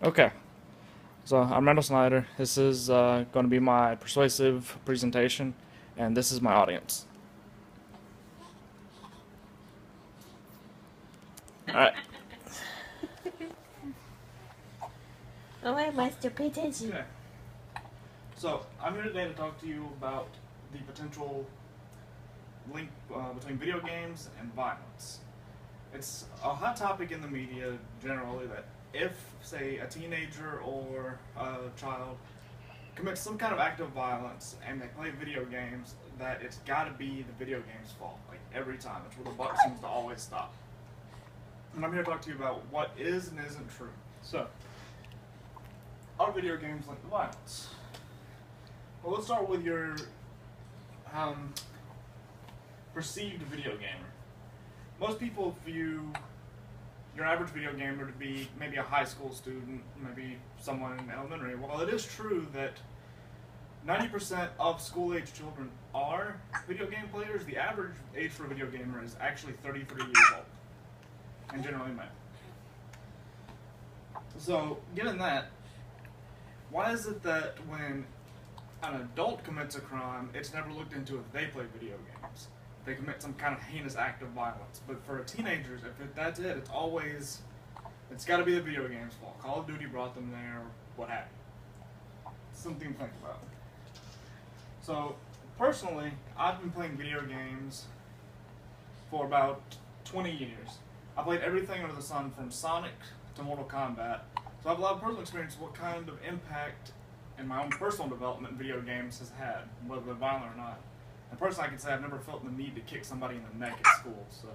Okay, so I'm Randall Snyder. This is going to be my persuasive presentation, and this is my audience. All right. Alright, Master, pay attention. Okay. So I'm here today to talk to you about the potential link between video games and violence. It's a hot topic in the media generally that if, say, a teenager or a child commits some kind of act of violence and they play video games, that it's got to be the video game's fault, like every time. It's where the buck seems to always stop. And I'm here to talk to you about what is and isn't true. So, are video games linked to violence? Well, let's start with your perceived video gamer. Most people view your average video gamer to be maybe a high school student, maybe someone in elementary. While it is true that 90% of school-age children are video game players, the average age for a video gamer is actually 33 years old, and generally male. So, given that, why is it that when an adult commits a crime, it's never looked into if they play video games? They commit some kind of heinous act of violence. But for teenagers, that's it, it's got to be the video game's fault. Call of Duty brought them there, or what have you. Something to think about. So, personally, I've been playing video games for about 20 years. I played everything under the sun from Sonic to Mortal Kombat. So I have a lot of personal experience of what kind of impact in my own personal development video games has had, whether they're violent or not. And personally, I can say I've never felt the need to kick somebody in the neck at school. So,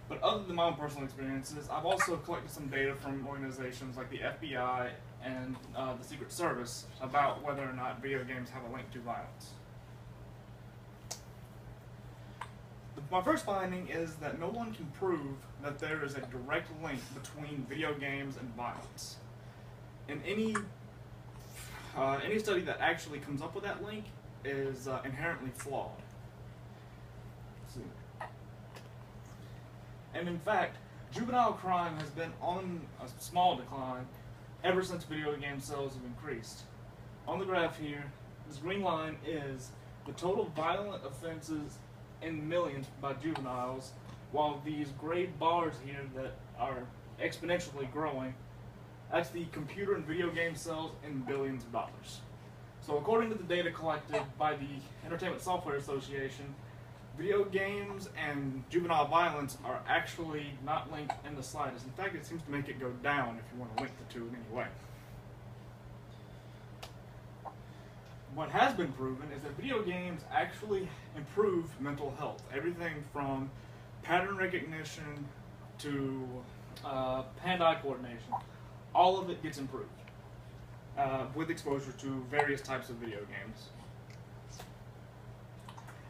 but other than my own personal experiences, I've also collected some data from organizations like the FBI and the Secret Service about whether or not video games have a link to violence. My first finding is that no one can prove that there is a direct link between video games and violence. And any study that actually comes up with that link is inherently flawed. Let's see. And in fact, juvenile crime has been on a small decline ever since video game sales have increased. On the graph here, this green line is the total violent offenses in millions by juveniles, while these gray bars here that are exponentially growing, that's the computer and video game sales in billions of dollars. So according to the data collected by the Entertainment Software Association, video games and juvenile violence are actually not linked in the slightest. In fact, it seems to make it go down if you want to link the two in any way. What has been proven is that video games actually improve mental health. Everything from pattern recognition to hand-eye coordination. All of it gets improved with exposure to various types of video games.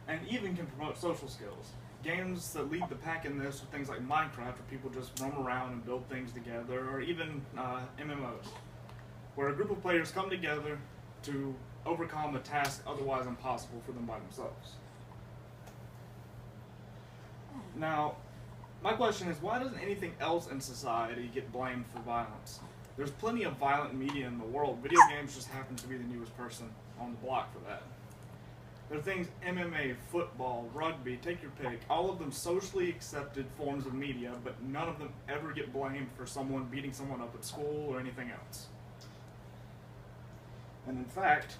And even can promote social skills. Games that lead the pack in this are things like Minecraft, where people just roam around and build things together, or even MMOs, where a group of players come together to overcome a task otherwise impossible for them by themselves. Now, my question is, why doesn't anything else in society get blamed for violence? There's plenty of violent media in the world. Video games just happen to be the newest person on the block for that. There are things, MMA, football, rugby, take your pick, all of them socially accepted forms of media, but none of them ever get blamed for someone beating someone up at school or anything else. And in fact,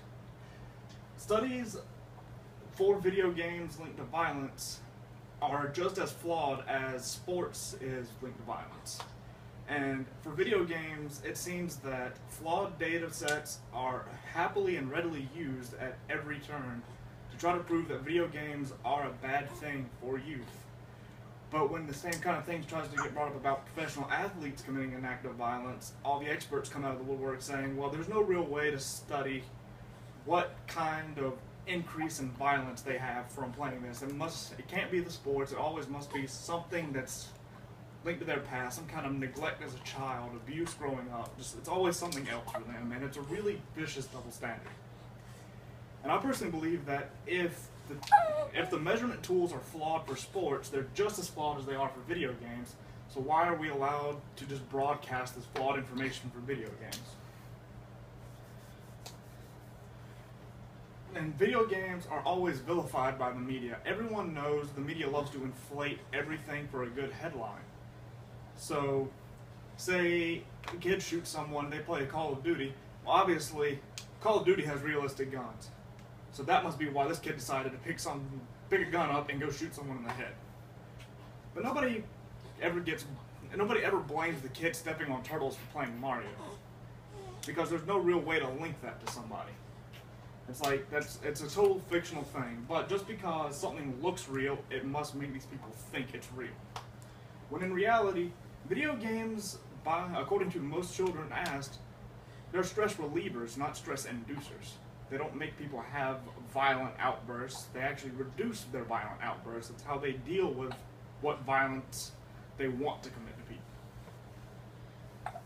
studies for video games linked to violence are just as flawed as sports is linked to violence. And for video games, it seems that flawed data sets are happily and readily used at every turn to try to prove that video games are a bad thing for youth. But when the same kind of thing tries to get brought up about professional athletes committing an act of violence, all the experts come out of the woodwork saying, well, there's no real way to study what kind of increase in violence they have from playing this. It can't be the sports, it always must be something that's linked to their past, some kind of neglect as a child, abuse growing up. It's always something else for them, and it's a really vicious double standard. And I personally believe that if the measurement tools are flawed for sports, they're just as flawed as they are for video games. So why are we allowed to just broadcast this flawed information for video games? And video games are always vilified by the media. Everyone knows the media loves to inflate everything for a good headline. So, say a kid shoots someone, they play Call of Duty. Well, obviously, Call of Duty has realistic guns. So that must be why this kid decided to pick a gun up and go shoot someone in the head. But nobody ever blames the kid stepping on turtles for playing Mario. Because there's no real way to link that to somebody. It's like, it's a total fictional thing, but just because something looks real, it must make these people think it's real. When in reality, video games, according to most children asked, they're stress relievers, not stress inducers. They don't make people have violent outbursts, they actually reduce their violent outbursts. It's how they deal with what violence they want to commit to people.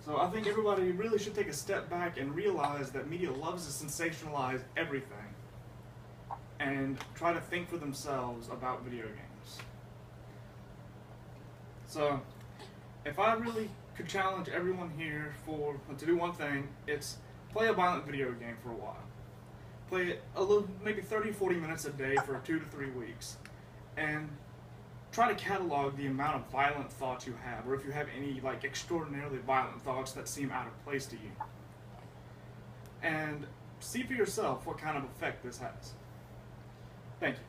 So I think everybody really should take a step back and realize that media loves to sensationalize everything and try to think for themselves about video games. So if I really could challenge everyone here to do one thing, it's play a violent video game for a while. Play it maybe 30-40 minutes a day for 2 to 3 weeks, and try to catalog the amount of violent thoughts you have, or if you have any like extraordinarily violent thoughts that seem out of place to you. And see for yourself what kind of effect this has. Thank you.